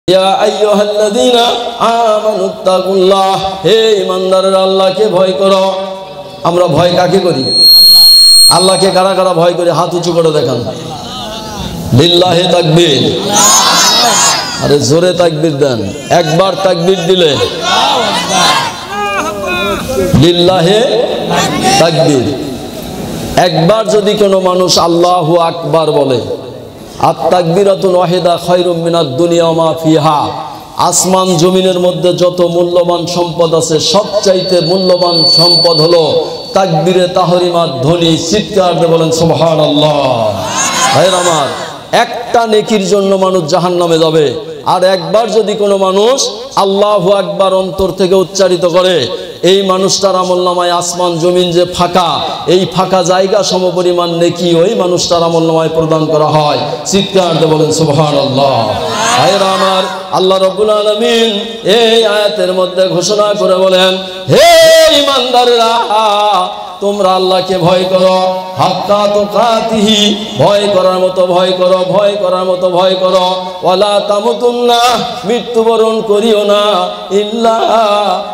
ইয়া আইয়ুহাল্লাযীনা আমানুত্তাকুল্লাহ, হে ঈমানদাররা আল্লাহকে ভয় করো। আমরা ভয় কাকে করি? আল্লাহকে কারা কারা ভয় করে হাত উঁচু করে দেখান। লিল্লাহি তাকবীর। আরে জোরে তাকবীর দেন। একবার তাকবীর দিলে লিল্লাহি তাকবীর। একবার যদি কোনো মানুষ আল্লাহু আকবার বলে, আত-তাকবীরাতুল ওয়াহিদা খায়রুম মিনাদ দুনিয়া ওয়া মা ফিহা, আসমান জমিনের মধ্যে যত মূল্যবান সম্পদ আছে সবচাইতে মূল্যবান সম্পদ হলো তাকবীরে তাহরিমার ধ্বনি। চিৎকার দিয়ে বলেন সুবহানাল্লাহ। ভাইরা আমার, একটা নেকির জন্য মানুষ জাহান্নামে যাবে, আর একবার যদি কোনো মানুষ আল্লাহু আকবার অন্তর থেকে উচ্চারিত করে, এই মানুষটার আমলনামায় আসমান জমিন যে ফাঁকা, এই ফাঁকা জায়গা সমপরিমাণ নেকি ওই মানুষটার আমলনামায় প্রদান করা হয়। চিৎকার দিয়ে বলেন সুবহানাল্লাহ। ভাইরা আমার, আল্লাহ রাব্বুল আলামিন এই আয়াতের মধ্যে ঘোষণা করে বলেন, হে ঈমানদাররা তোমরা আল্লাহকে ভয় করো, হাক্কা তুকাতিহি, ভয় করার মতো ভয় করো, ভয় করার মতো ভয় করো। ওয়ালা তামুতুন্না, মৃত্যুবরণ করিও না, ইল্লা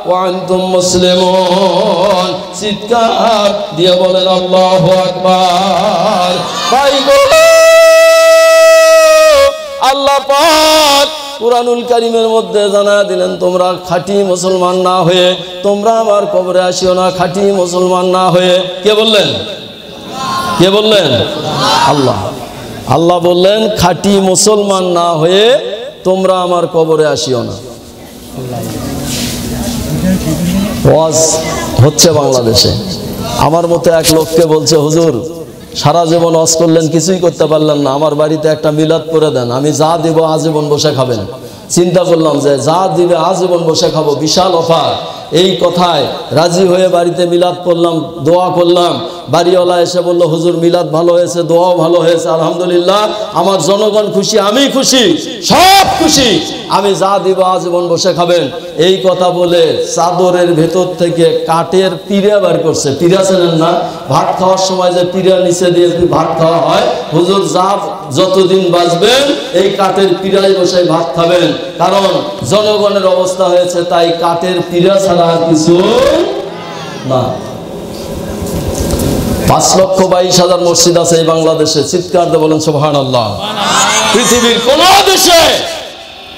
ওয়া আনতুম মুসলিমুন। চিৎকার দিয়ে বলেন আল্লাহু আকবার। ভাই গো, আল্লাহ পাক কুরআনুল কারীমের মধ্যে জানা দিলেন, তোমরা খাঁটি মুসলমান না হয়ে তোমরা আমার কবরে আসিও না। খাঁটি মুসলমান না হয়ে কে বললেন? কে বললেন? আল্লাহ। আল্লাহ বললেন খাঁটি মুসলমান না হয়ে তোমরা আমার কবরে আসিও না। ওয়াজ হচ্ছে বাংলাদেশে। আমার মতো এক লোককে বলছে, হুজুর সারা জীবন ওয়াজ করলেন, কিছুই করতে পারলেন না, আমার বাড়িতে একটা মিলাদ করে দেন, আমি যা দেব আজীবন বসে খাবেন। চিন্তা করলাম যে যা দিবে আজীবন বসে খাবো, বিশাল অফার। এই কথায় রাজি হয়ে বাড়িতে মিলাদ করলাম, দোয়া করলাম। বাড়িওয়ালা এসে বলল, হুজুর মিলাদ ভালো হয়েছে, দোয়াও ভালো হয়েছে, আলহামদুলিল্লাহ, আমার জনগণ খুশি, আমি খুশি, সব খুশি, আমি যা দিব আজীবন বসে খাবেন। এই কথা বলে চাদরের ভেতর থেকে কাঠের পিড়া বার করছে। পিড়া চেনেন না? ভাত খাওয়ার সময় যে পিড়া নিচে দিয়ে ভাত খাওয়া হয়, হুজুর যা যতদিন বাঁচবেন এই কাঠের পিড়ায় বসে ভাত খাবেন, কারণ জনগণের অবস্থা হয়েছে তাই কাঠের পিড়া ছাড়া আর কিছু না। 5,22,000 মসজিদ আছে এই বাংলাদেশে। চিৎকার দিয়ে বলেন সুবহানাল্লাহ। পৃথিবীর কোন দেশে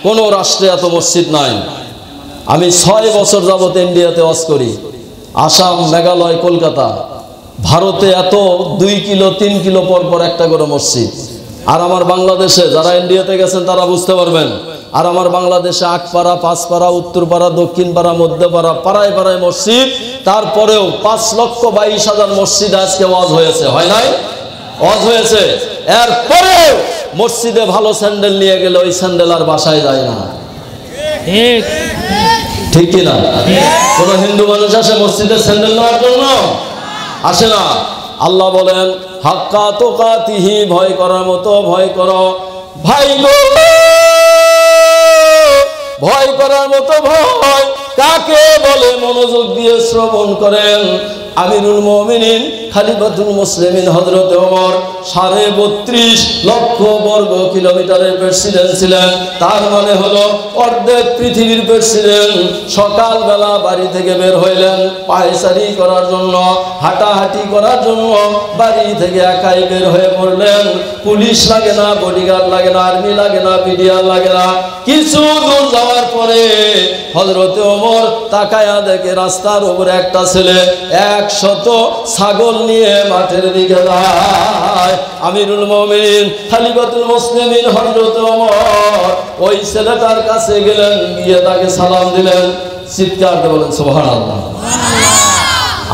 কোন রাষ্ট্রে এত মসজিদ নাই। আমি 6 বছর যাবত ইন্ডিয়াতে ওয়াজ করি, আসাম, মেঘালয়, কলকাতা। ভারতে এত 2 কিলো 3 কিলো পর পর একটা করে মসজিদ। আর আমার বাংলাদেশে, যারা ইন্ডিয়াতে গেছেন তারা বুঝতে পারবেন, আর আমার বাংলাদেশে 8 পাড়া, 5 পাড়া, উত্তর পাড়া, দক্ষিণ পাড়া, মধ্য পাড়া, পাড়ায় পাড়ায় মসজিদ। তারপরেও 5,22,000 মসজিদ আজকে ওয়াজ হয়েছে, হয় নাই? ওয়াজ হয়েছে। এরপরেও মসজিদে ভালো স্যান্ডেল নিয়ে গেলে ওই স্যান্ডেল আর বাসায় যায় না। ঠিক কিনা? কোন হিন্দু মানুষ আসে মসজিদে স্যান্ডেল নেওয়ার জন্য? আসে না। আল্লাহ বলেন হাক্কা তুকাতিহি, ভয় করার মতো ভয় করো। ভাই গো, ভয় করার মতো ভয় কাকে বলে? মনোযোগ দিয়ে শ্রবণ করেন। আমিরুল মুমিনিন খলিফাতুল মুসলিমিন হযরত ওমর 32.5 লক্ষ বর্গ কিলোমিটারের প্রেসিডেন্ট ছিলেন। তার মানে হলো অর্ধেক পৃথিবীর প্রেসিডেন্ট। সকালবেলা বাড়ি থেকে বের হইলেন পায়চারি করার জন্য, হাঁটাহাঁটি করার জন্য। বাড়ি থেকে একাই বের হয়ে পড়লেন। পুলিশ লাগে না, বডিগার্ড লাগে না, আর্মি লাগে না, বিডিআর লাগে না। কিছু দূর যাওয়ার পরে হযরত ওমর তাকায়া দেখে রাস্তার উপরে একটা ছেলে 100 ছাগল নিয়ে মাঠের দিকে যায়। আমিরুল মুমিনিন খলিফাতুল মুসলিমিন হযরত ওমর ওই ছেলেটার কাছে গেলেন, গিয়ে তাকে সালাম দিলেন। চিৎকার দিয়ে বলেন সুবহানাল্লাহ।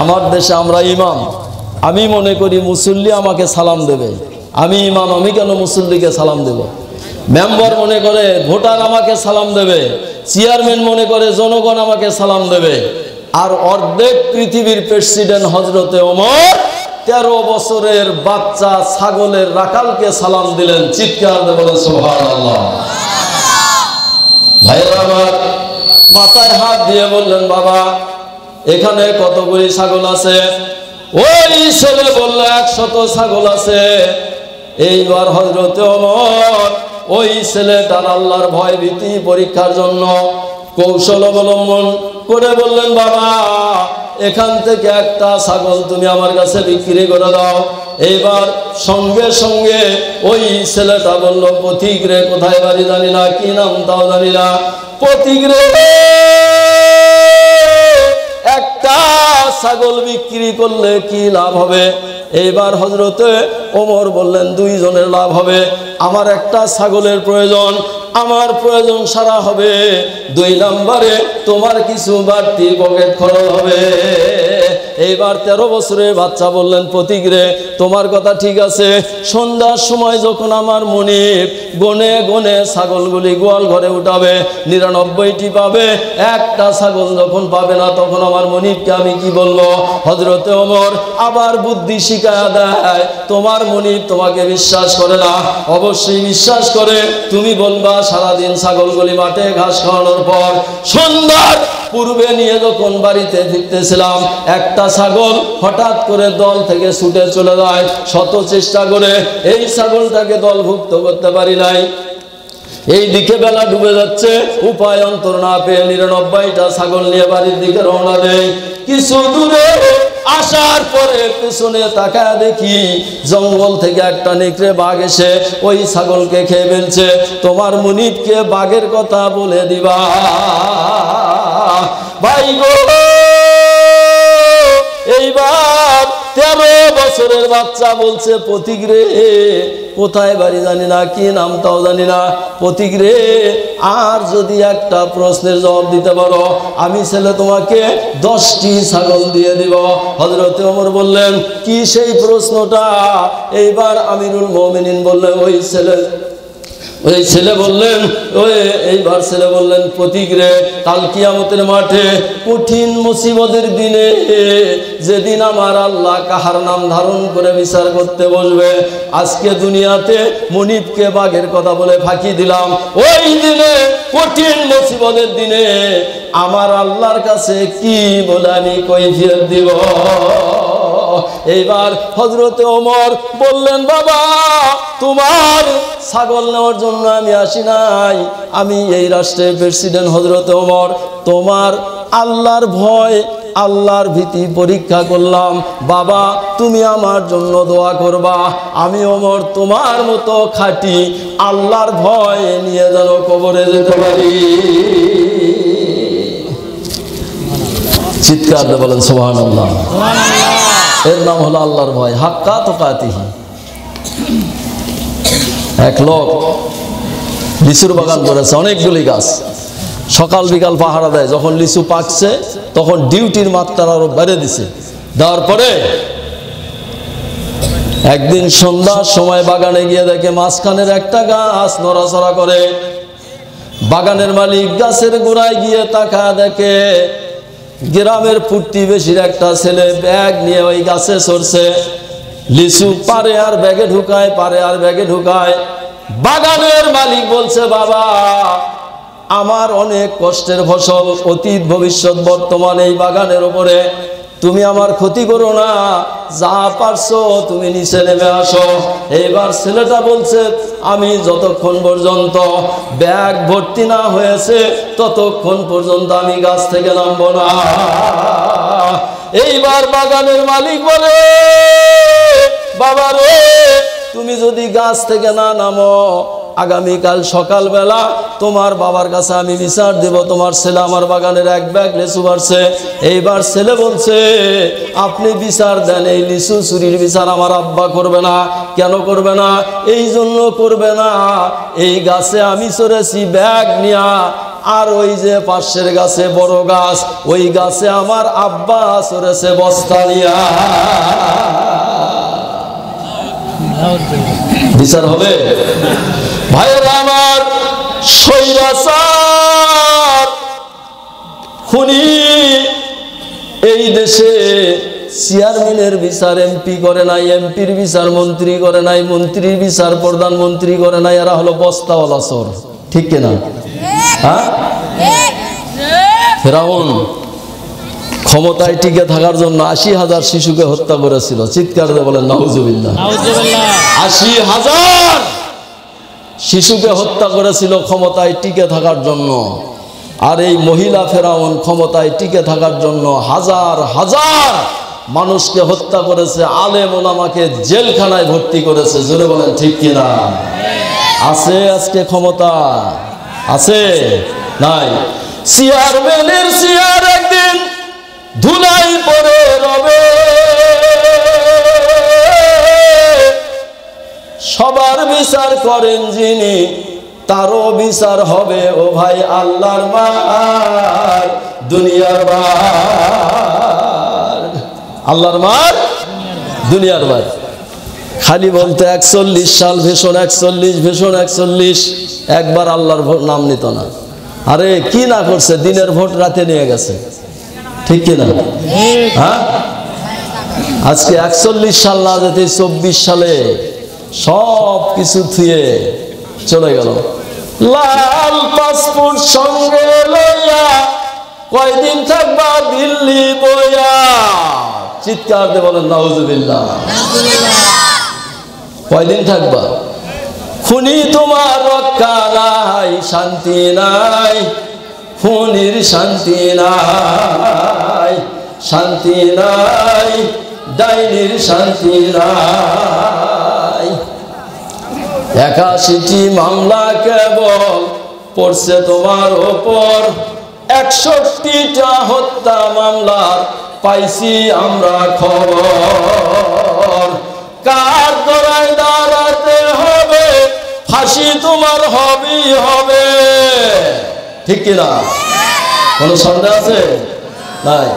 আমার দেশে আমরা ইমাম, আমি মনে করি মুসল্লি আমাকে সালাম দেবে। আমি ইমাম, আমি কেন মুসল্লিকে সালাম দেব? মেম্বার মনে করে ভোটার আমাকে সালাম দেবে, চেয়ারম্যান মনে করে জনগণ আমাকে সালাম দেবে। আর অর্ধেক পৃথিবীর প্রেসিডেন্ট হযরতে ওমর 13 বছরের বাচ্চা ছাগলের রাখালকে সালাম দিলেন। চিৎকার দিয়ে বলেন সুবহানাল্লাহ। ভাইরা আমার, মাথায় হাত দিয়ে বললেন, বাবা এখানে কতগুলি ছাগল আছে? ওই ছেলে বলল 100 ছাগল আছে। এইবার হযরতে ওমর ওই ছেলেটার আল্লাহর ভয় ভীতি পরীক্ষার জন্য কৌশল অবলম্বন করে বললেন, বাবা এখান থেকে একটা ছাগল তুমি আমার কাছে বিক্রি করে দাও। এইবার সঙ্গে সঙ্গে ওই ছেলেটা বলল, পথিক রে, কোথায় বাড়ি জানি না, কি নাম তাও জানি না, পথিক রে একটা ছাগল বিক্রি করলে কি লাভ হবে? এইবার হযরতে ওমর বললেন, দুইজনের লাভ হবে। আমার একটা ছাগলের প্রয়োজন, আমার প্রয়োজন সারা হবে। 2 নম্বরে তোমার কিছু বাড়তি পকেট খরচ হবে। এইবার 13 বছরের বাচ্চা বললেন, পথিক রে তোমার কথা ঠিক আছে, সন্ধ্যার সময় যখন আমার মনিব গনে গনে ছাগলগুলি গোয়াল ঘরে উঠাবে, 99টি পাবে, একটা ছাগল যখন পাবে না তখন আমার মনিবকে আমি কি বলবো? হযরতে ওমর আবার বুদ্ধি শিখায়া দেয়, তোমার মনিব তোমাকে বিশ্বাস করে না, অবশ্যই বিশ্বাস করে। তুমি বলবা সারাদিন ছাগলগুলি মাঠে ঘাস খাওয়ানোর পর সন্ধ্যার পূর্বে নিয়ে যখন বাড়িতে ফিরতেছিলাম, একটা ছাগল হঠাৎ করে দল থেকে ছুটে চলে যায়। শত চেষ্টা করে এই ছাগলটাকে দলভুক্ত করতে পারি নাই। এই দিকে বেলা ডুবে যাচ্ছে, উপায় অন্তর না পেয়ে 99টা ছাগল নিয়ে বাড়ির দিকে রওনা দেয়। কিছু দূরে আসার পরে পেছনে তাকায় দেখি জঙ্গল থেকে একটা নেকড়ে বাঘ এসে ওই ছাগলকে খেয়ে ফেলছে। তোমার মুনিবকে বাঘের কথা বলে দিবা। ভাই গো, এইবার 13 বছরের বাচ্চা বলছে, পথিক রে কোথায় বাড়ি জানি না, কি নাম তাও জানি না, পথিক রে আর যদি একটা প্রশ্নের জবাব দিতে পারো আমি ছেলে তোমাকে 10টি ছাগল দিয়ে দিব। হযরতে ওমর বললেন, কি সেই প্রশ্নটা? এইবার আমিরুল মুমিনিন বললেন, ওই ছেলে বললেন, এইবার ছেলে বললেন, পথিক রে কাল কিয়ামতের মাঠে কঠিন মুসিবতের দিনে, যেদিন আমার আল্লাহ কাহার নাম ধারণ করে বিচার করতে বসবে, আজকে দুনিয়াতে মনিবকে বাঘের কথা বলে ফাঁকি দিলাম, ওই দিনে কঠিন মুসিবতের দিনে আমার আল্লাহর কাছে কি বলে আমি কৈফিয়ত দিব? এইবার হযরতে ওমর বললেন, বাবা তোমার ছাগল নেওয়ার জন্য আমি আসি নাই, আমি এই রাষ্ট্রের প্রেসিডেন্ট হযরতে ওমর, তোমার আল্লাহর ভয় আল্লাহর ভীতি পরীক্ষা করলাম। বাবা তুমি আমার জন্য দোয়া করবা, আমি ওমর তোমার মতো খাঁটি আল্লাহর ভয় নিয়ে যেন কবরে যেতে পারি। চিৎকার দিয়ে বলেন সুবহানাল্লাহ। এর নাম হলো আল্লাহর ভয়, হাক্কা তুকাতিহি। এক লোক লিচুর বাগান করেছে, অনেকগুলি গাছ, সকাল বিকাল পাহারা দেয়। যখন লিচু পাকছে তখন ডিউটির মাত্রা আরো বেড়ে দিছে। দেওয়ার পরে একদিন সন্ধ্যার সময় বাগানে গিয়ে দেখে মাঝখানের একটা গাছ নড়াচড়া করে। বাগানের মালিক গাছের গোড়ায় গিয়ে তাকা দেখে গ্রামের প্রতিবেশীর একটা ছেলে ব্যাগ নিয়ে ওই গাছে চড়ছে, লিচু পারে আর ব্যাগে ঢুকায়, পারে আর ব্যাগে ঢুকায়। বাগানের মালিক বলছে, বাবা আমার অনেক কষ্টের ফসল অতীত ভবিষ্যৎ বর্তমান এই বাগানের উপরে, তুমি আমার ক্ষতি করো না, যা পারছো তুমি নিচে নেমে আসো। এইবার ছেলেটা বলছে, আমি যতক্ষণ পর্যন্ত ব্যাগ ভর্তি না হয়েছে ততক্ষণ পর্যন্ত আমি গাছ থেকে নামবো না। এইবার বাগানের মালিক বলে, বাবা রে তুমি যদি গাছ থেকে না নামো, আগামীকাল সকালবেলা তোমার বাবার কাছে আমি বিচার দেব, তোমার ছেলে আমার বাগানের 1 ব্যাগ লিচু পারছে। এইবার ছেলে বলছে, আপনি বিচার দেন, এই লিচু চুরির বিচার আমার আব্বা করবে না। কেন করবে না? এই জন্য করবে না, এই গাছে আমি চড়েছি ব্যাগ নিয়া, আর ওই যে পাশের গাছে বড় গাছ, ওই গাছে আমার আব্বা চড়েছে বস্তা নিয়া। বিচার হবে? ভাইয়েরা আমার, স্বৈরাচার খুনি এই দেশে চেয়ারম্যানের বিচার এমপি করে নাই, এমপির বিচার মন্ত্রী করে নাই, মন্ত্রীর বিচার প্রধানমন্ত্রী করে নাই। এরা হলো বস্তাওয়ালা চোর, ঠিক কিনা? হ্যাঁ, ফেরাউন ক্ষমতায় টিকে থাকার জন্য 80,000 শিশুকে হত্যা করেছিল। চিৎকার দিয়ে বলেন নাউজুবিল্লাহ। 80,000 শিশুকে হত্যা করেছিল ক্ষমতায় টিকে থাকার জন্য, আর এই মহিলা ফেরাউন ক্ষমতায় টিকে থাকার জন্য হাজার হাজার মানুষকে হত্যা করেছে, আলেম ওলামাকে জেলখানায় ভর্তি করেছে। জোরে বলেন ঠিক কিনা? আছে আজকে ক্ষমতা? আছে? নাই। চেয়ারম্যানের চেয়ার একদিন ধুলাই পরে রবে, সবার বিচার করেন যিনি, তারও বিচার হবে ও ভাই আল্লাহর মার দুনিয়ার বার। আল্লাহর মার দুনিয়ার বার। খালি বলতে 41 সাল ভীষণ 41 ভীষণ 41, একবার আল্লাহর নাম নিত না। আরে কি না করছে, দিনের ভোট রাতে নিয়ে গেছে, ঠিক কিনা? হ্যাঁ, আজকে 41 সাল না যেতে 24 সালে সব কিছু থুয়ে চলে গেল। লাল পাসপোর্ট সঙ্গে লইয়া কয়দিন থাকবা দিল্লি বইয়া, চিৎকার দিয়ে বলেন নাউজুবিল্লাহ। কয়দিন থাকবা? খুনি তোমার রক্ষা নাই, শান্তি নাই, খুনির শান্তি নাই, শান্তি নাই, ডাইনির শান্তি নাই। 81টি মামলা কেবল পড়ছে তোমার ওপর, 61টা হত্যা মামলার পাইছি আমরা খবর। কার গলায় দাঁড়াতে হবে, ফাঁসি তোমার হবেই হবে, ঠিক কিনা? কোন সন্দেহ আছে? নাই।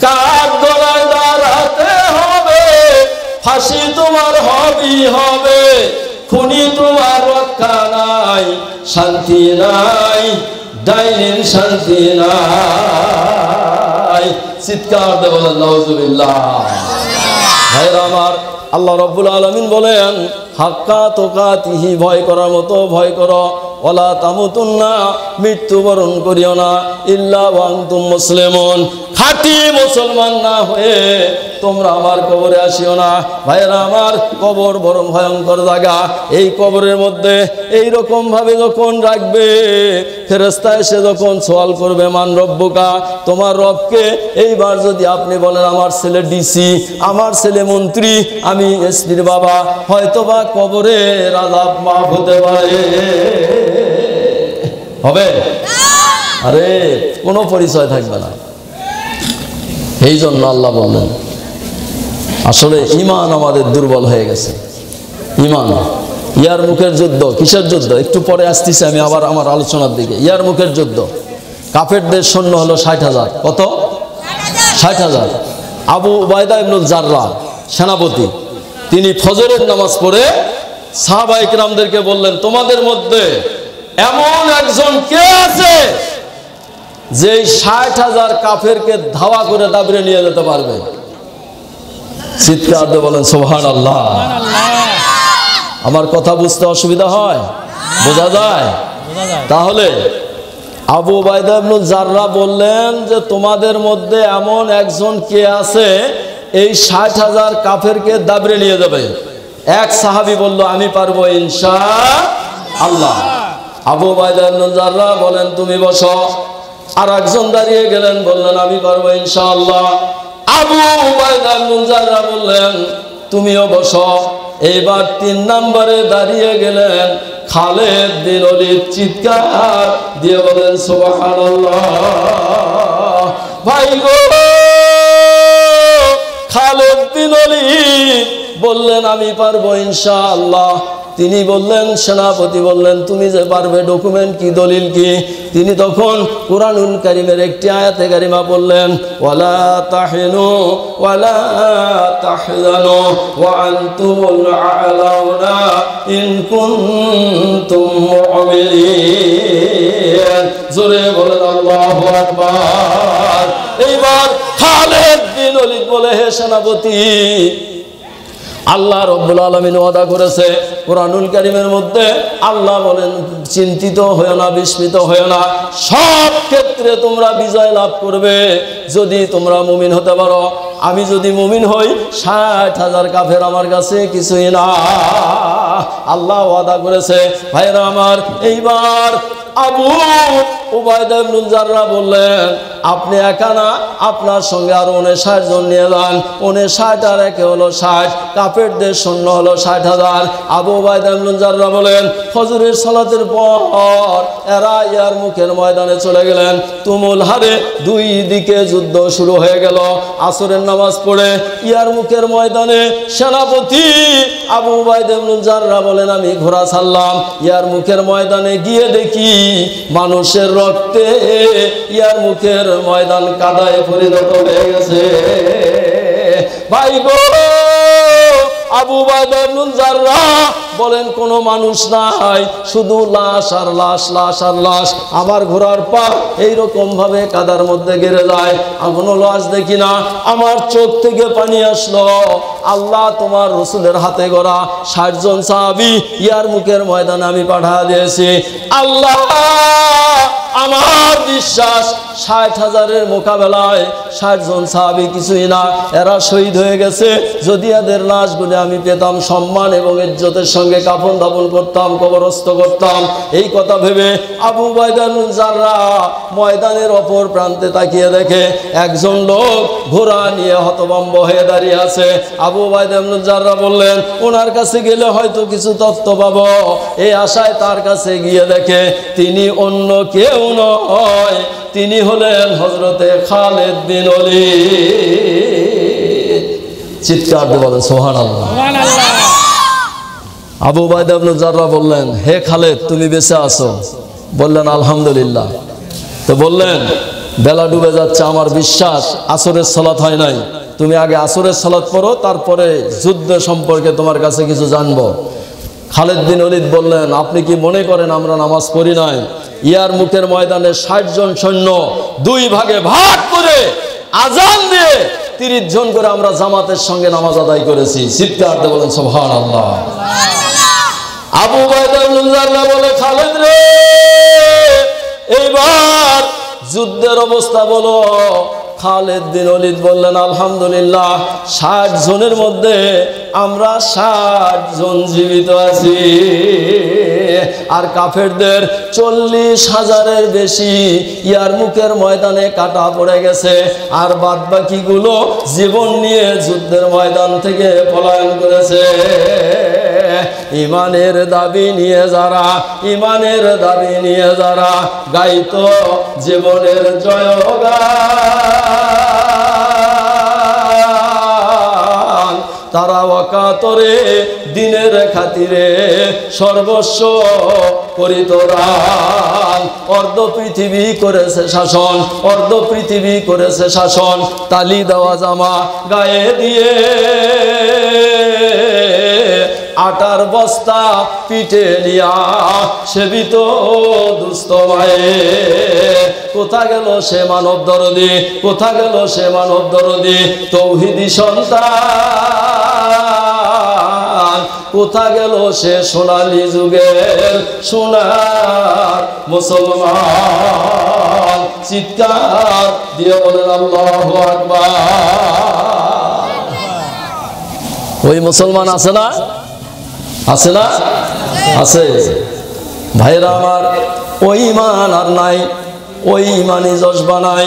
কার গলায় দাঁড়াতে হবে, ফাঁসি তোমার হবেই হবে, খুনি তোমার রক্ষা নাই, শান্তি নাই, ডাইনির শান্তি নাই। চিৎকার দিয়ে বলেন নাউজুবিল্লাহ। ভাইরা আমার, আল্লাহ রাব্বুল আলামিন বলেন হাক্কা তুকাতিহি, ভয় করার মতো ভয় করো, ওয়ালা তামুতুন্না, মৃত্যুবরণ করিও না, ইল্লা ওয়া আনতুম মুসলিমুন, খাঁটি মুসলমান না হয়ে তোমরা আমার কবরে আসিও না। ভাইরা আমার, কবর বড় ভয়ঙ্কর জায়গা। এই কবরের মধ্যে এই রকম ভাবে যখন রাখবে, ফেরেশতা এসে যখন সওয়াল করবে মান রব্বুকা, তোমার রবকে, এইবার যদি আপনি বলেন আমার ছেলে ডিসি, আমার ছেলে মন্ত্রী, আমি এসপির বাবা, হয়তোবা কবরের আযাব মাফ হতে পারে। হবে? আরে কোনো পরিচয় থাকবে না। এই জন্য আল্লাহ বললেন, আসলে ঈমান আমাদের দুর্বল হয়ে গেছে। ঈমান, ইয়ারমুকের যুদ্ধ, কিসের যুদ্ধ? একটু পরে আসতেছি আমি আবার আমার আলোচনার দিকে। ইয়ারমুকের যুদ্ধ, কাফেরদের সৈন্য হলো 60,000। কত? 60,000। আবু উবাইদা ইবনুল জাররাহ সেনাপতি, তিনি ফজরের নামাজ পড়ে সাহাবায়ে কিরামদেরকে বললেন, তোমাদের মধ্যে এমন একজন কে আছে যে 60,000 কাফেরকে ধাওয়া করে দাবড়ে নিয়ে যেতে পারবে? চিৎকার দিয়ে বলেন সুবহানাল্লাহ। আমার কথা বুঝতে অসুবিধা হয়? বোঝা যায়? তাহলে আবু উবাইদা ইবনুল জাররাহ বললেন যে তোমাদের মধ্যে এমন একজন কে আছে এই 60,000 কাফেরকে দাবড়ে নিয়ে যাবে। এক সাহাবী বলল, আমি পারবো ইনশাআল্লাহ। আবু উবাইদা ইবনুল জাররাহ বলেন, তুমি বসো। আর একজন দাঁড়িয়ে গেলেন, বললেন, আমি পারবো ইনশাআল্লাহ। আবু উবাইদা ইবনুল জাররাহ বললেন, তুমিও বসো। এইবার 3 নম্বরে দাঁড়িয়ে গেলেন খালেদ বিন ওলীদ। চিৎকার দিয়ে বলেন সুবহানাল্লাহ। ভাই গো, খালেদ বিন ওলীদ বললেন, আমি পারবো ইনশাআল্লাহ। তিনি বললেন, সেনাপতি বললেন, তুমি যে পারবে ডকুমেন্ট কি, দলিল কি? তিনি তখন কুরআনুল কারীমের একটি আয়াতে কারিমা বললেন, ওয়ালা তাহিনু ওয়ালা তাহজানু ওয়া আনতুমুল আ'লাউনা ইন কুনতুম মুমিনিন। জোরে বলেন আল্লাহু আকবার। এইবার খালেদ বিন ওলীদ বলে, হে সেনাপতি, আল্লাহ রাব্বুল আলামিন ওয়াদা করেছে কুরআনুল কারীমের মধ্যে, আল্লাহ বলেন, চিন্তিত হয়ো না, বিস্মিত হয়ো না, সব ক্ষেত্রে তোমরা বিজয় লাভ করবে যদি তোমরা মুমিন হতে পারো। আমি যদি মুমিন হই 60,000 কাফের আমার কাছে কিছুই না। আল্লাহ ওয়াদা করেছে। ভাইরা আমার, এইবার আবু উবাইদা ইবনুল জাররাহ বললেন, আপনি একা না, আপনার সঙ্গে আরো 59 জন নিয়ে যান। 59 আর একে হলো 60, কাফেরদের সৈন্য হলো 60,000। আবু উবাইদা ইবনুল জাররাহ বলেন, ফজরের সালাতের পর এরা ইয়ারমুকের ময়দানে চলে গেলেন। তুমুল হারে দুই দিকে যুদ্ধ শুরু হয়ে গেল। আসরের নামাজ পড়ে ইয়ারমুকের ময়দানে সেনাপতি আবু উবাইদা ইবনুল জাররাহ বলেন, আমি ঘোড়া ছাড়লাম। ইয়ারমুকের ময়দানে গিয়ে দেখি মানুষের রক্তে ইয়ারমুকের ময়দান কাদায় পরিণত হয়ে গেছে। ভাই গো, আবু উবাইদা ইবনুল জাররাহ বলেন, কোনো মানুষ নাই, শুধু লাশ আর লাশ, লাশ আর লাশ। আমার ঘোড়ার পা এইরকম ভাবে কাদার মধ্যে গেড়ে যায়, কোনো লাশ দেখি না। আমার চোখ থেকে পানি আসলো। আল্লাহ তোমার রসুলের হাতে গড়া 60 জন সাহাবী ইয়ারমুকের ময়দানে আমি পাঠিয়ে দিয়েছি। আল্লাহ, আমার বিশ্বাস 60,000-এর মোকাবেলায় 60 জন সাহাবী কিছুই না, এরা শহীদ হয়ে গেছে। যদি এদের লাশগুলো আমি পেতাম, সম্মান এবং ইজ্জতের সঙ্গে কাফন দাফন করতাম, কবরস্থ করতাম। এই কথা ভেবে আবু উবাইদা ইবনুল জাররাহ ময়দানের অপর প্রান্তে তাকিয়ে দেখে একজন লোক ঘোড়া নিয়ে হতভম্ব হয়ে দাঁড়িয়ে আছে। আবু উবাইদা ইবনুল জাররাহ বললেন, ওনার কাছে গেলে হয়তো কিছু তথ্য পাবো। এই আশায় তার কাছে গিয়ে দেখে তিনি অন্য কেউ নয়, তিনি হলেন হযরতে খালিদ বিন ওলীদ। চিৎকার দিয়ে বলেন সুবহানাল্লাহ। আবু উবাইদা ইবনুল জাররাহ বললেন, হে খালিদ, তুমি বেঁচে আছো? বললেন, আলহামদুলিল্লাহ। তো বললেন, বেলা ডুবে যাচ্ছে, আমার বিশ্বাস আসরের সালাত হয় নাই, তুমি আগে আসরের সালাত পড়ো, তারপরে যুদ্ধ সম্পর্কে তোমার কাছে কিছু জানবো। খালিদ বিন ওলীদ বললেন, আপনি কি মনে করেন আমরা নামাজ পড়ি নাই? ইয়ারমুকের ময়দানে 60 জন সৈন্য দুই ভাগে ভাগ করে আজান দিয়ে 30 জন করে আমরা জামাতের সঙ্গে নামাজ আদায় করেছি। চিৎকার দিয়ে বলেন সুবহানাল্লাহ। আবু উবাইদা ইবনুল জাররাহ বলে, খালিদ রে, এইবার যুদ্ধের অবস্থা বলো। খালিদ বিন ওলীদ বললেন, আলহামদুলিল্লাহ, 60 জনের মধ্যে আমরা 60 জন জীবিত আছি, আর কাফেরদের 40,000-এর বেশি ইয়ারমুকের ময়দানে কাটা পড়ে গেছে, আর বাদ বাকিগুলো জীবন নিয়ে যুদ্ধের ময়দান থেকে পলায়ন করেছে। ইমানের দাবি নিয়ে যারা, ইমানের দাবি নিয়ে যারা গাইতো জীবনের জয়গান, তারা ওয়াকাতরে দিনের খাতিরে সর্বস্ব করিত রান। অর্ধ পৃথিবী করেছে শাসন, অর্ধ পৃথিবী করেছে শাসন, তালি দেওয়া জামা গায়ে দিয়ে আটার বস্তা পিঠে নিয়া সেবিত দুস্থ মায়ে। কোথা গেল সে মানব দরদি, কোথা গেল সে মানব দরদি তৌহিদি সন্তান, কোথা গেল সে সোনালী যুগের সোনার মুসলমান? চিৎকার দিয়ে বলেন আল্লাহু আকবার। ওই মুসলমান আছে না? আছে না? আছে। ভাইরা আমার, ওই ইমান আর নাই, ওই ইমানই জজবা নাই।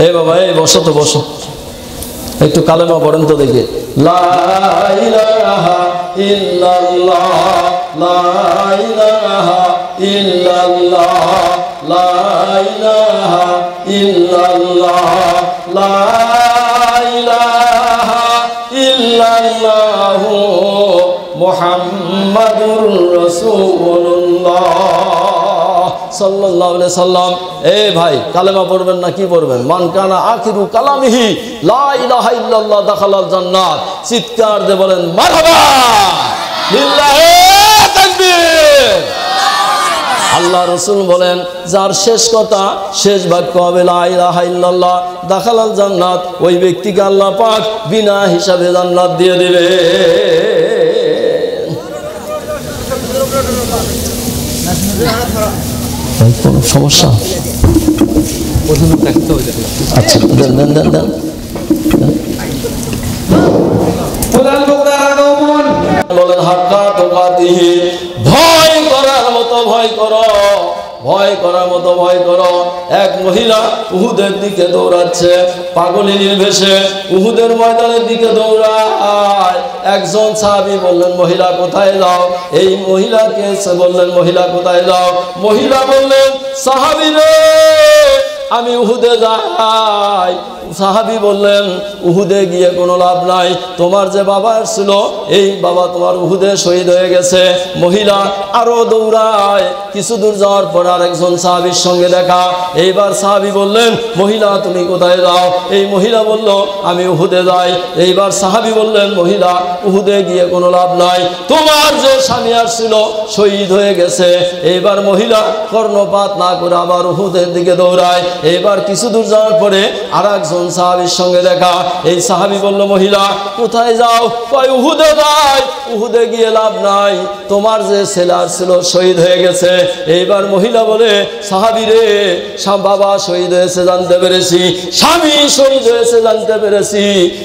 এ বাবা, এই বসো তো, বসো, একটু কালেমা পড়েন তো দেখি। লা ইলাহা ইল্লাল্লাহ, লা ইলাহা ইল্লাল্লাহ, লা ইলাহা ইল্লাল্লাহ, লা ইলাহা ইল্লাল্লাহু মুহাম্মাদুর রাসূলুল্লাহ সাল্লাল্লাহু আলাইহি সাল্লাম। এই ভাই, কালেমা পড়বেন না কি পড়বেন? মান কানা আখিরু কালামিহি লা ইলাহা ইল্লাল্লাহ দাখালাল জান্নাত। চিৎকার দিয়ে বলেন মারহাবা, লিল্লাহি তাকবীর। আল্লাহ রাসূল বলেন, যার শেষ কথা, শেষ বাক্য হবে লা ইলাহা ইল্লাল্লাহ দাখালাল জান্নাত, ওই ব্যক্তিকে আল্লাহ পাক বিনা হিসাবে জান্নাত দিয়ে দেবে। কোন সমস্যা? আচ্ছা, দেন দেন দেন দেন। বলেন হাক্কা তুকাতিহি, ভয় করার মতো ভয় করো, ভয় করার মতো ভয় করো। এক মহিলা উহুদের দিকে দৌড়াচ্ছে, পাগলিনীর বেশে উহুদের ময়দানের দিকে দৌড়ায়। একজন সাহাবী বললেন, মহিলা কোথায় যাও? এই মহিলাকে বললেন, মহিলা কোথায় যাও? মহিলা বললেন, সাহাবী রে, আমি উহুদে যাই। সাহাবী বললেন, উহুদে গিয়ে কোনো লাভ নাই, তোমার যে বাবা ছিল এই বাবা তোমার উহুদে শহীদ হয়ে গেছে। মহিলা আরো দৌড়ায়, কিছু দূর যাওয়ার পর আরেকজন সাহাবীর সঙ্গে দেখা। এইবার সাহাবী বললেন, মহিলা তুমি কোথায় যাও? এই মহিলা বলল, আমি উহুদে যাই। এইবার সাহাবী বললেন, মহিলা উহুদে গিয়ে কোনো লাভ নাই, তোমার যে স্বামী আসছিল শহীদ হয়ে গেছে। এইবার মহিলা কর্ণপাত না করে আবার উহুদের দিকে দৌড়ায়। এইবার কিছু দূর যাওয়ার পরে আরেকজন সাহাবীর সঙ্গে দেখা। এই সাহাবী বলল, মহিলা কোথায় যাও? কয় উহুদে যাই। উহুদে গিয়ে লাভ নাই, তোমার যে ছেলে ছিল শহীদ হয়ে গেছে। এইবার মহিলা বলে, সাহাবী রে, বাবা শহীদ হয়েছে জানতে পেরেছি, স্বামী শহীদ হয়েছে জানতে পেরেছি,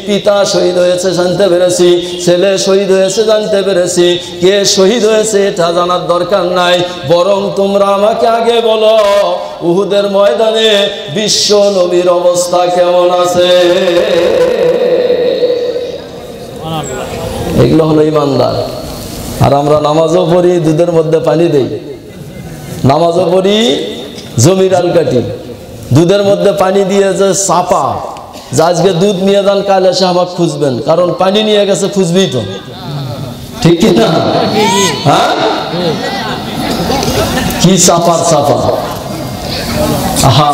পিতা শহীদ হয়েছে জানতে পেরেছি, ছেলে শহীদ হয়েছে জানতে পেরেছি, কে শহীদ হয়েছে এটা জানার দরকার নাই, বরং তোমরা আমাকে আগে বলো উহুদের ময়দানে বিশ্ব নবীর অবস্থা কেমন আছে। এগুলো হলো ইমানদার। আর আমরা নামাজও পড়ি, দুধের মধ্যে পানি দেই, নামাজও পড়ি, জমির আল কাটি, দুধের মধ্যে পানি দিয়ে যে চাপা, যে আজকে দুধ নিয়ে যান, কাল এসে আমাকে খুঁজবেন, কারণ পানি নিয়ে গেছে খুঁজবি তো, ঠিক কি না? হ্যাঁ, কি চাপার চাপা। আহা,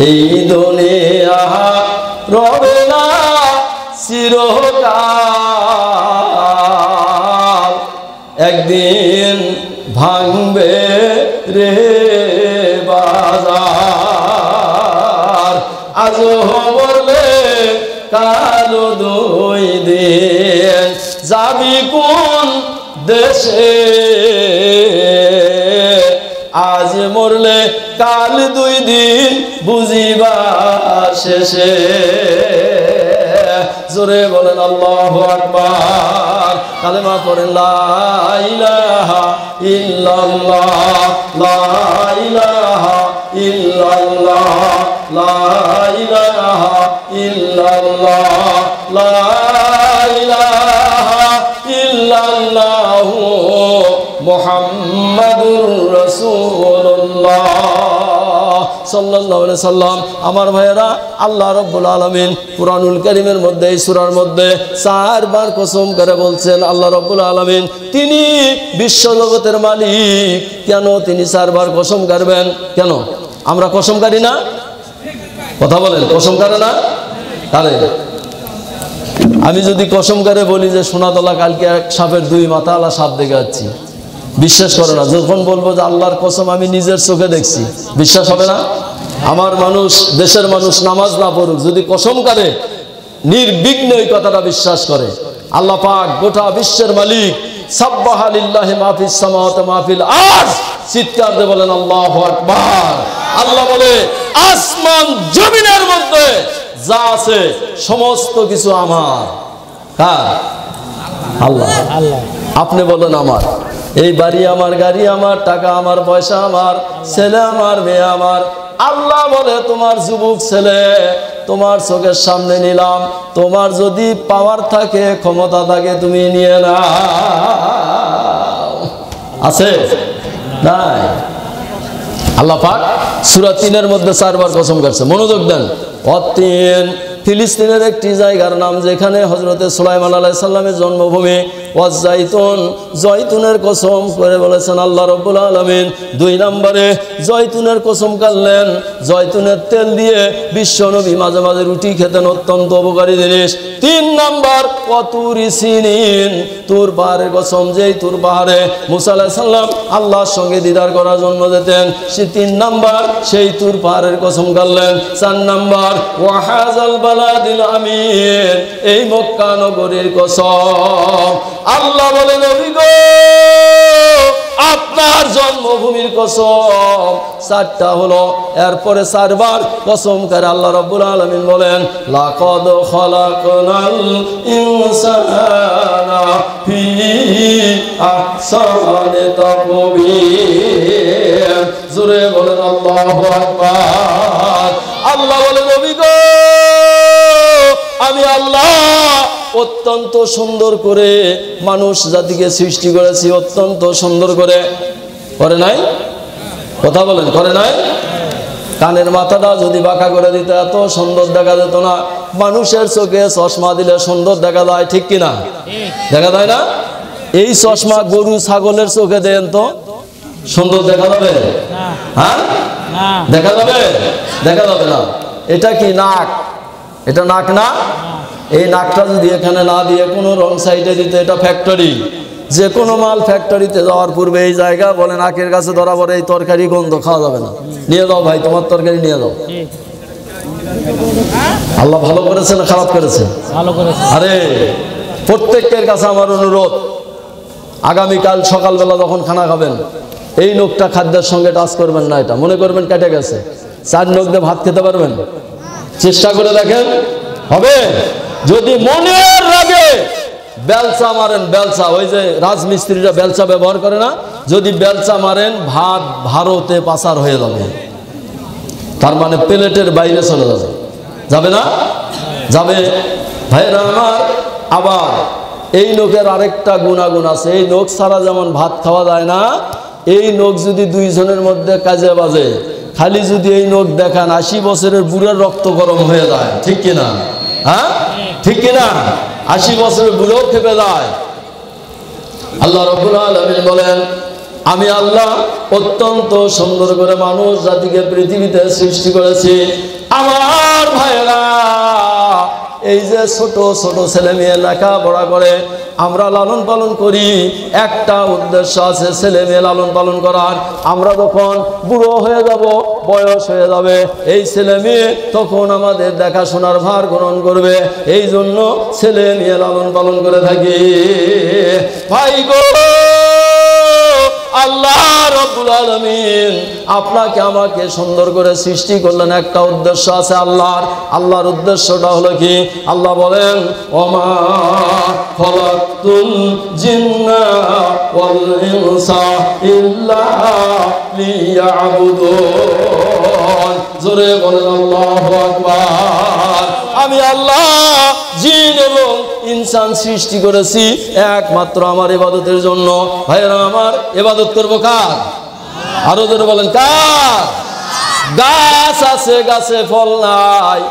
এই দুনিয়া রবে না চিরকাল, একদিন ভাঙবে রে বাজার, আজও মরলে কালো দুই দিন, যাবি কোন দেশে, আজ মরলে কাল দুই দিন বুঝিবা শেষে। জোরে বলেন আল্লাহু আকবার, কালেমা পড়েন লা ইলাহা ইল্লাল্লাহ, লা ইলাহা ইল্লাল্লাহ, লা ইলাহা ইল্লাল্লাহ, লা ইলাহা ইল্লাল্লাহু মুহাম্মাদুর রাসূলুল্লাহ সাল্লাল্লাহু আলাইহি সাল্লাম। আমার ভাইয়েরা, আল্লাহ রাব্বুল আলামিন কুরআনুল কারীমের মধ্যে, এই সূরার মধ্যে 4 বার কসম করে বলছেন আল্লাহ রাব্বুল আলামিন তিনি বিশ্ব জগতের মালিক। কেন তিনি 4 বার কসম করবেন? কেন আমরা কসম করি না? কথা বলেন, কসম করে না? আরে আমি যদি কসম করে বলি যে সোনাতলা কালকে এক সাপের 2 মাথাওয়ালা সাপ দেখে যাচ্ছি, বিশ্বাস করে না। যখন বলবো যে আল্লাহর কসম আমি নিজের চোখে দেখছি, বিশ্বাস হবে না? আমার মানুষ, দেশের মানুষ নামাজ না পড়ুক, যদি কসম করে নির্বিঘ্নে এই কথাটা বিশ্বাস করে, আল্লাহ পাক গোটা বিশ্বের মালিক, সাব্বাহা লিল্লাহি মা ফিস সামাওয়াতি মা ফিল আরদ, চিৎকার দিয়ে বলেন আল্লাহু আকবার। আল্লাহ বলে আসমান জমিনের মধ্যে যা আছে সমস্ত কিছু আমার। কার? আল্লাহ। আপনি বলেন আমার, এই বাড়ি আমার, গাড়ি আমার, টাকা আমার, পয়সা আমার, ছেলে আমার, মেয়ে আমার। আল্লাহ বলে তোমার যুবক ছেলে তোমার চোখের সামনে নিলাম, তোমার যদি পাওয়ার থাকে, ক্ষমতা থাকে, তুমি নিয়ে নাও। আছে? নাই। আল্লাহ পাক সূরা 3-এর মধ্যে 4 বার কসম করছে, মনোযোগ দেন। অতীন, ফিলিস্তিনের একটি জায়গার নাম, যেখানে হযরতে সুলাইমান আলাইহিস সালামের জন্মভূমি। ওয়াজাইতুন, জয়তুনের কসম করে বলেছেন আল্লাহ রাব্বুল আলামিন। 2 নম্বরে জয়তুনের কসম করলেন, জয়তুনের তেল দিয়ে বিশ্বনবী মাঝে মাঝে রুটি খেতেন, অত্যন্ত উপকারী জিনিস। 3 নম্বর ওয়াতুরি সিনিন, তুর পাহাড়ের কসম, যেই তুর পাহাড়ে মুসা আলাইহিস সালাম আল্লাহর সঙ্গে দিদার করার জন্য যেতেন, সে 3 নম্বর সেই তুর পাহাড়ের কসম করলেন। 4 নম্বর ওয়াহাজাল বালাদিল আমিন, এই মক্কা নগরীর কসম। আল্লাহ বলেন, নবী গো আপনার জন্মভূমির কসম, চারটা হলো। এরপরে চারবার কসম করে আল্লাহ রাব্বুল আলামিন বলেন, লাকাদ খালাকনাল ইনসানা ফি আহসানি তাকবীর। জোরে বলেন আল্লাহু আকবার। আল্লাহ বলেন, নবী গো, আমি আল্লাহ অত্যন্ত সুন্দর করে মানুষ জাতিকে সৃষ্টি করেছি, অত্যন্ত সুন্দর করে। করে নাই? কথা বলেন, করে নাই? কানের মাথাটা যদি বাঁকা করে দিতে এত সুন্দর দেখা যেত না। মানুষের চোখে চশমা দিলে সুন্দর দেখা যায়, ঠিক কিনা? দেখা যায় না? এই চশমা গরু ছাগলের চোখে দেন তো সুন্দর দেখা যাবে? হ্যাঁ, দেখা যাবে? দেখা যাবে না। এটা কি নাক? এটা নাক না? এই নাকটা যদি এখানে না দিয়ে কোনো রং সাইডে দিতে, এটা ফ্যাক্টরি। যে কোনো মাল ফ্যাক্টরিতে যাওয়ার পূর্বে এই জায়গা বলে নাকের কাছে ধরা পড়ে, এই তরকারি গন্ধ খাওয়া যাবে না, নিয়ে যাও ভাই, তোমার তরকারি নিয়ে যাও। আল্লাহ ভালো করেছে না খারাপ করেছে? ভালো করেছে। আরে প্রত্যেকের কাছে আমার অনুরোধ, আগামীকাল সকালবেলা যখন খানা খাবেন, এই নখটা খাদ্যের সঙ্গে টাচ করবেন না। এটা মনে করবেন কেটে গেছে। 4 নখ দিয়ে ভাত খেতে পারবেন? চেষ্টা করে দেখেন, হবে? যদি মনের রাগে বেলচা মারেন, বেলচা, ওই যে রাজমিস্ত্রিরা বেলচা ব্যবহার করে না, যদি বেলচা মারেন ভাত ভারতে পাচার হয়ে যাবে। তার মানে প্লেটের বাইরে চলে যাবে। যাবে না? যাবে। ভাইরা আমার, আবার এই নখের আরেকটা গুণাগুণ আছে। এই নখ ছাড়া যেমন ভাত খাওয়া যায় না, এই নখ যদি 2 জনের মধ্যে কাজে বাজে, খালি যদি এই নখ দেখান, 80 বছরের বুড়োর রক্ত গরম হয়ে যায়, ঠিক কিনা? হ্যাঁ, ঠিক কিনা? 80 বছরের বুড়ো খেপে যায়। আল্লাহ রাব্বুল আলামিন বলেন, আমি আল্লাহ অত্যন্ত সুন্দর করে মানুষ জাতিকে পৃথিবীতে সৃষ্টি করেছি। আমার ভাইরা, এই যে ছোট ছোট ছেলে মেয়ে লেখাপড়া করে, আমরা লালন পালন করি, একটা উদ্দেশ্য আছে ছেলে মেয়ে লালন পালন করার। আমরা যখন বুড়ো হয়ে যাব, বয়স হয়ে যাবে, এই ছেলে মেয়ে তখন আমাদের দেখাশোনার ভার গ্রহণ করবে। এই জন্য ছেলে মেয়ে লালন পালন করে থাকি। ভাই গো, আল্লাহ রাব্বুল আলামিন আপনাকে আমাকে সুন্দর করে সৃষ্টি করলেন, একটা উদ্দেশ্য আছে আল্লাহর। আল্লাহর উদ্দেশ্যটা হলো কি? আল্লাহ বলেন, ওমা খালাকতুল জিন্না ওয়াল ইনসা ইল্লা লিয়াবুদুন। জোরে বলেন আল্লাহু আকবার। আমি আল্লাহ জিন এবং ইনসান সৃষ্টি করেছি একমাত্র আমার ইবাদতের জন্য। ভাইরা আমার, ইবাদত করব কার? আরো জোরে বলেন, কার? গাছ আছে, গাছে ফল নাই,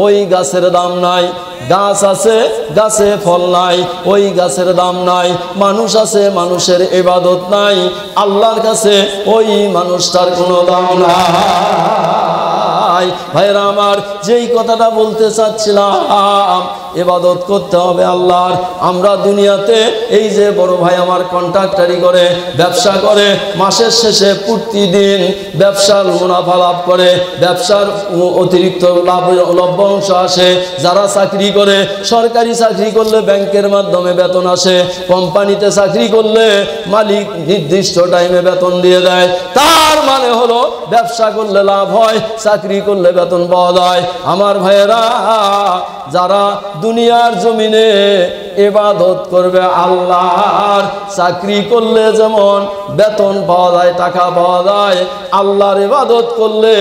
ওই গাছের দাম নাই। গাছ আছে, গাছে ফল নাই, ওই গাছের দাম নাই। মানুষ আছে, মানুষের ইবাদত নাই, আল্লাহর কাছে ওই মানুষটার কোনো দাম নাই। ভাইরা আমার, যেই কথাটা বলতে চাচ্ছিলাম, ইবাদত করতে হবে আল্লাহর। আমরা দুনিয়াতে এই যে বড় ভাই আমার কন্ট্রাক্টারি করে, ব্যবসা করে, মাসের শেষে প্রতিদিন ব্যবসার মুনাফা লাভ করে, ব্যবসার অতিরিক্ত লভ্যাংশ আসে। যারা চাকরি করে, সরকারি চাকরি করলে ব্যাংকের মাধ্যমে বেতন আসে, কোম্পানিতে চাকরি করলে মালিক নির্দিষ্ট টাইমে বেতন দিয়ে দেয়। তার মানে হলো ব্যবসা করলে লাভ হয়, চাকরি করলে বেতন পাওয়া যায়। আমার ভাইয়েরা, যারা দুনিয়ার জমিনে ইবাদত করবে আল্লাহর, চাকরি করলে যেমন বেতন পাওয়া যায়, টাকা পাওয়া যায়, আল্লাহর ইবাদত করলে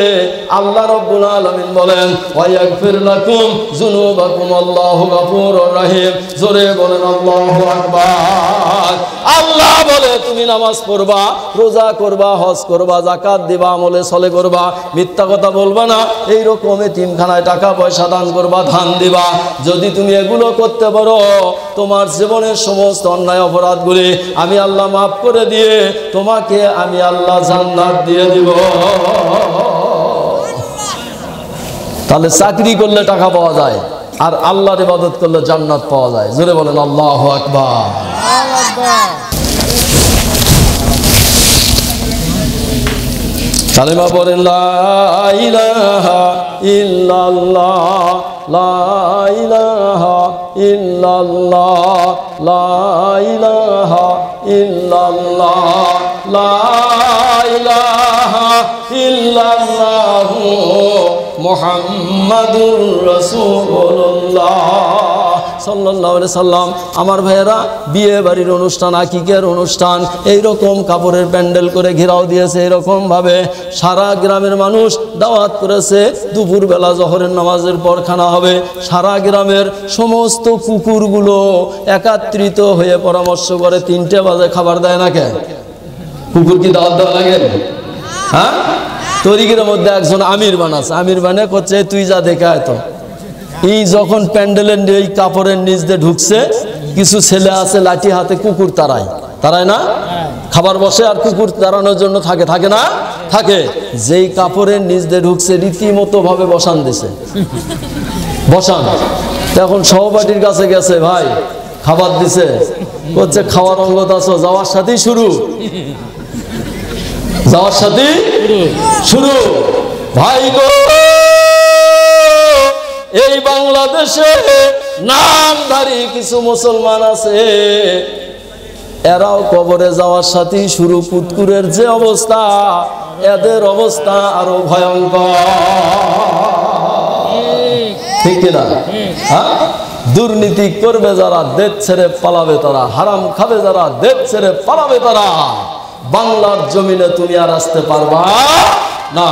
আল্লাহ রাব্বুল আলামিন বলেন, ওয়ায়াগফির লাকুম যুনুবাকুম আল্লাহু গফুরুর রহিম। জোরে বলেন আল্লাহু আকবার। আল্লাহ বলে, তুমি নামাজ পড়বা, রোজা করবা, হজ করবা, যাকাত দিবা, আমলে সলে করবা, মিথ্যা কথা বলবা না, এইরকম এতিমখানায় টাকা পয়সা দান করবা, ধান দিবা। যদি তুমি এগুলো করতে পারো, তোমার জীবনের সমস্ত অন্যায় অপরাধগুলি আমি আল্লাহ মাফ করে দিয়ে তোমাকে আমি আল্লাহ জান্নাত দিয়ে দিব। তাহলে চাকরি করলে টাকা পাওয়া যায়, আর আল্লাহর ইবাদত করলে জান্নাত পাওয়া যায়। জোরে বলেন আল্লাহু আকবার। কালেমা পড়েন, লা ইলাহা ইল্লাল্লাহ, লা ইলাহা ইল্লাল্লাহ, লা ইলাহা ইল্লাল্লাহ, লা ইল্লাল্লাহু মুহাম্মাদুর রাসূলুল্লাহ সাল্লাল্লাহু আলাইহি সাল্লাম। আমার ভাইয়েরা, বিয়ে বাড়ির অনুষ্ঠান, আকিকের অনুষ্ঠান এইরকম কাপড়ের প্যান্ডেল করে ঘেরাও দিয়েছে। এরকম ভাবে সারা গ্রামের মানুষ দাওয়াত করেছে, দুপুরবেলা জোহরের নামাজের পর খানা হবে। সারা গ্রামের সমস্ত কুকুরগুলো একত্রিত হয়ে পরামর্শ করে 3টে বাজে খাবার দেয় না কে? কুকুর কি দাওয়াত দেওয়া লাগে? হ্যাঁ, তরিকের মধ্যে একজন আমির বানাচ্ছে, আমির বানে করছে তুই যা দেখা তো। এই যখন প্যান্ডেলের এই কাপড়ের নিচ দিয়ে ঢুকছে, কিছু ছেলে আছে লাঠি হাতে কুকুর তারায় না, খাবার বসে আর কুকুর তাড়ানোর জন্য থাকে না, যেই কাপড়ের নিচ দিয়ে ঢুকছে রীতিমতো ভাবে বসান দিছে, বসান। তখন সহপাঠীর কাছে গেছে, ভাই খাবার দিছে, হচ্ছে খাওয়ার অঙ্গত আছো, যাওয়ার সাথেই শুরু, ভাই গো, এই বাংলাদেশে নামধারী কিছু মুসলমান আছে, এরাও কবরে যাওয়ার সাথেই শুরু। কুকুরের যে অবস্থা, এদের অবস্থা আরো ভয়ঙ্কর, ঠিক কিনা? হ্যাঁ, দুর্নীতি করবে যারা দেশ ছেড়ে পালাবে তারা, হারাম খাবে যারা দেশ ছেড়ে পালাবে তারা। বাংলার জমিনে তুমি আর আসতে পারবা না।